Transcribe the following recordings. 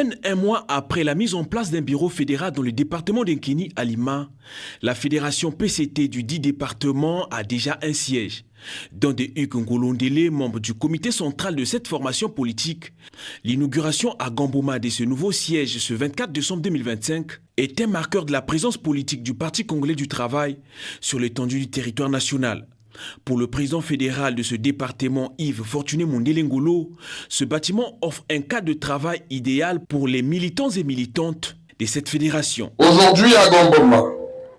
peine un mois après la mise en place d'un bureau fédéral dans le département d'Nkeni à Lima, la fédération PCT du dit département a déjà un siège. Dans des Hugues Ngolondele, membre du comité central de cette formation politique, l'inauguration à Gamboma de ce nouveau siège ce 24 décembre 2025 est un marqueur de la présence politique du Parti congolais du travail sur l'étendue du territoire national. Pour le président fédéral de ce département, Yves Fortuné Mondele Ngolo, ce bâtiment offre un cadre de travail idéal pour les militants et militantes de cette fédération. Aujourd'hui à Gamboma,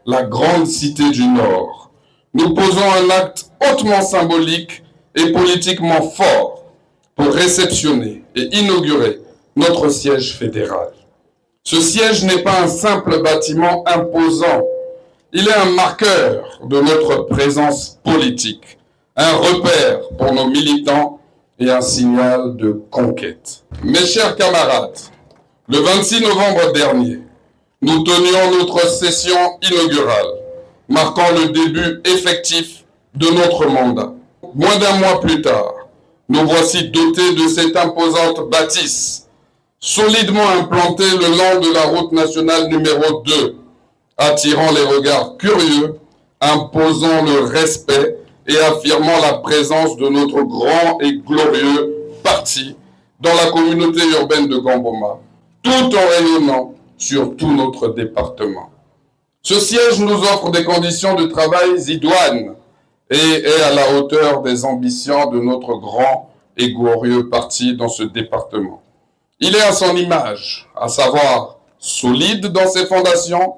la grande cité du Nord, nous posons un acte hautement symbolique et politiquement fort pour réceptionner et inaugurer notre siège fédéral. Ce siège n'est pas un simple bâtiment imposant. Il est un marqueur de notre présence politique, un repère pour nos militants et un signal de conquête. Mes chers camarades, le 26 novembre dernier, nous tenions notre session inaugurale, marquant le début effectif de notre mandat. Moins d'un mois plus tard, nous voici dotés de cette imposante bâtisse, solidement implantée le long de la route nationale numéro 2, attirant les regards curieux, imposant le respect et affirmant la présence de notre grand et glorieux parti dans la communauté urbaine de Gamboma, tout en rayonnant sur tout notre département. Ce siège nous offre des conditions de travail idoines et est à la hauteur des ambitions de notre grand et glorieux parti dans ce département. Il est à son image, à savoir solide dans ses fondations,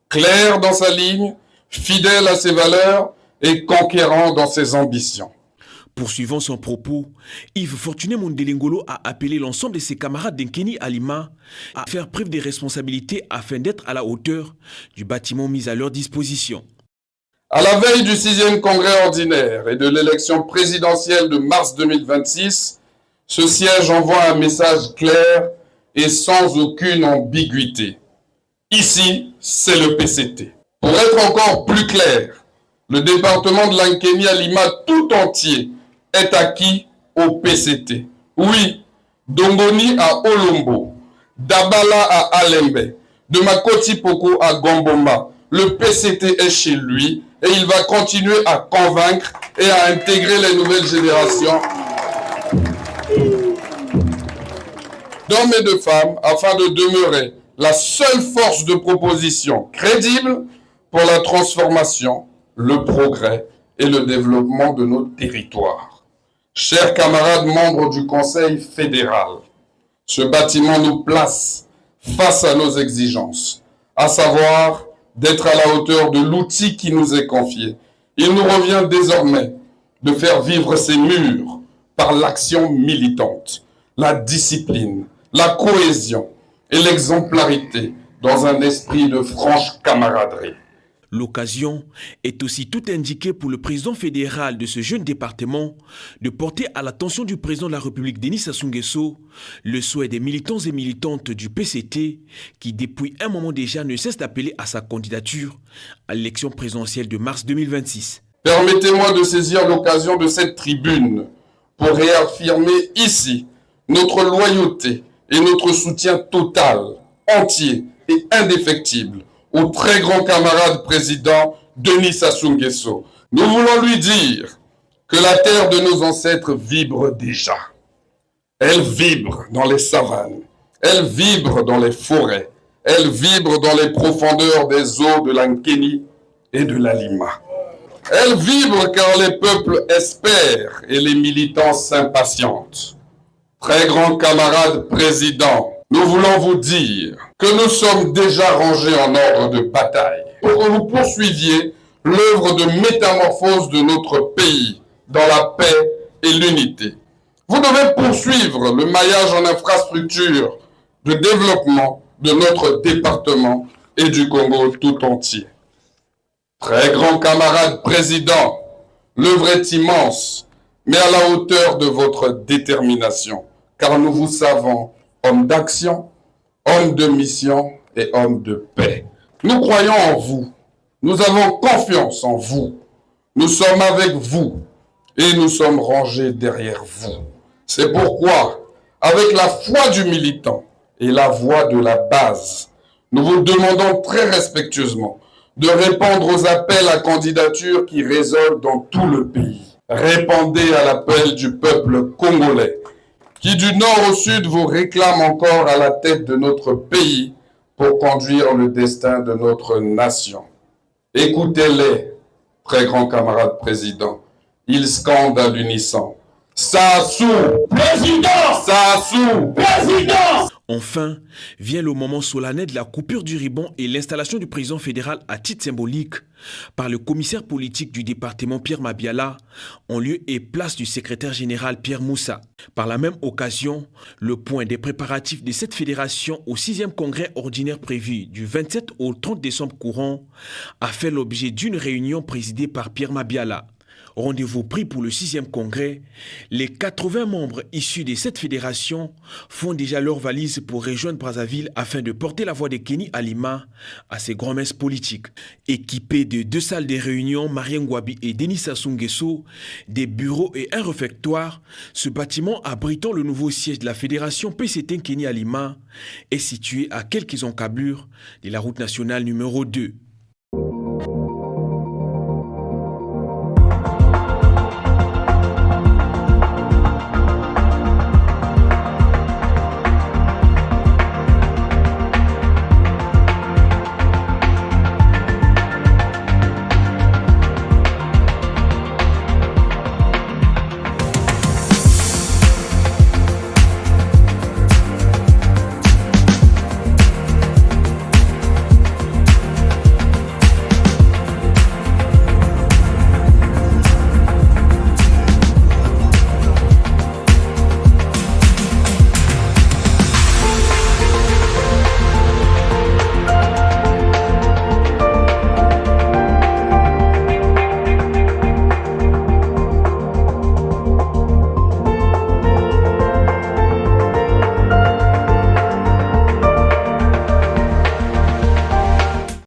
clair dans sa ligne, fidèle à ses valeurs et conquérant dans ses ambitions. Poursuivant son propos, Yves Fortuné Mondele Ngolo a appelé l'ensemble de ses camarades d'Nkeni à Lima à faire preuve de responsabilité afin d'être à la hauteur du bâtiment mis à leur disposition. À la veille du 6e congrès ordinaire et de l'élection présidentielle de mars 2026, ce siège envoie un message clair et sans aucune ambiguïté. Ici, c'est le PCT. Pour être encore plus clair, le département de l'Ankeni à Lima tout entier est acquis au PCT. Oui, d'Ongoni à Olombo, d'Abala à Alembe, de Makoti Poko à Gamboma, le PCT est chez lui et il va continuer à convaincre et à intégrer les nouvelles générations d'hommes et de femmes afin de demeurer la seule force de proposition crédible pour la transformation, le progrès et le développement de nos territoires. Chers camarades membres du Conseil fédéral, ce bâtiment nous place face à nos exigences, à savoir d'être à la hauteur de l'outil qui nous est confié. Il nous revient désormais de faire vivre ces murs par l'action militante, la discipline, la cohésion et l'exemplarité dans un esprit de franche camaraderie. L'occasion est aussi tout indiquée pour le président fédéral de ce jeune département de porter à l'attention du président de la République Denis Sassou Nguesso le souhait des militants et militantes du PCT qui depuis un moment déjà ne cessent d'appeler à sa candidature à l'élection présidentielle de mars 2026. Permettez-moi de saisir l'occasion de cette tribune pour réaffirmer ici notre loyauté et notre soutien total, entier et indéfectible au très grand camarade président Denis Sassou Nguesso. Nous voulons lui dire que la terre de nos ancêtres vibre déjà. Elle vibre dans les savanes, elle vibre dans les forêts, elle vibre dans les profondeurs des eaux de l'Ankeni et de la Lima. Elle vibre car les peuples espèrent et les militants s'impatientent. Très grand camarade président, nous voulons vous dire que nous sommes déjà rangés en ordre de bataille pour que vous poursuiviez l'œuvre de métamorphose de notre pays dans la paix et l'unité. Vous devez poursuivre le maillage en infrastructure de développement de notre département et du Congo tout entier. Très grand camarade président, l'œuvre est immense, mais à la hauteur de votre détermination, car nous vous savons homme d'action, homme de mission et homme de paix. Nous croyons en vous, nous avons confiance en vous, nous sommes avec vous et nous sommes rangés derrière vous. C'est pourquoi, avec la foi du militant et la voix de la base. Nous vous demandons très respectueusement de répondre aux appels à candidature qui résonnent dans tout le pays. Répondez à l'appel du peuple congolais qui du nord au sud vous réclame encore à la tête de notre pays pour conduire le destin de notre nation. Écoutez-les, très grand camarade président. Ils scandent à l'unisson. Sassou! Président! Sassou! Président! Enfin, vient le moment solennel de la coupure du ruban et l'installation du président fédéral à titre symbolique par le commissaire politique du département Pierre Mabiala en lieu et place du secrétaire général Pierre Moussa. Par la même occasion, le point des préparatifs de cette fédération au 6e congrès ordinaire prévu du 27 au 30 décembre courant a fait l'objet d'une réunion présidée par Pierre Mabiala. Rendez-vous pris pour le 6e congrès, les 80 membres issus de cette fédération font déjà leur valise pour rejoindre Brazzaville afin de porter la voix de Kenny Alima à ses grands-messes politiques. Équipés de 2 salles de réunion, Marien Ngouabi et Denis Sassou Nguesso, des bureaux et un réfectoire, ce bâtiment abritant le nouveau siège de la fédération PCT Kenny Alima est situé à quelques encablures de la route nationale numéro 2.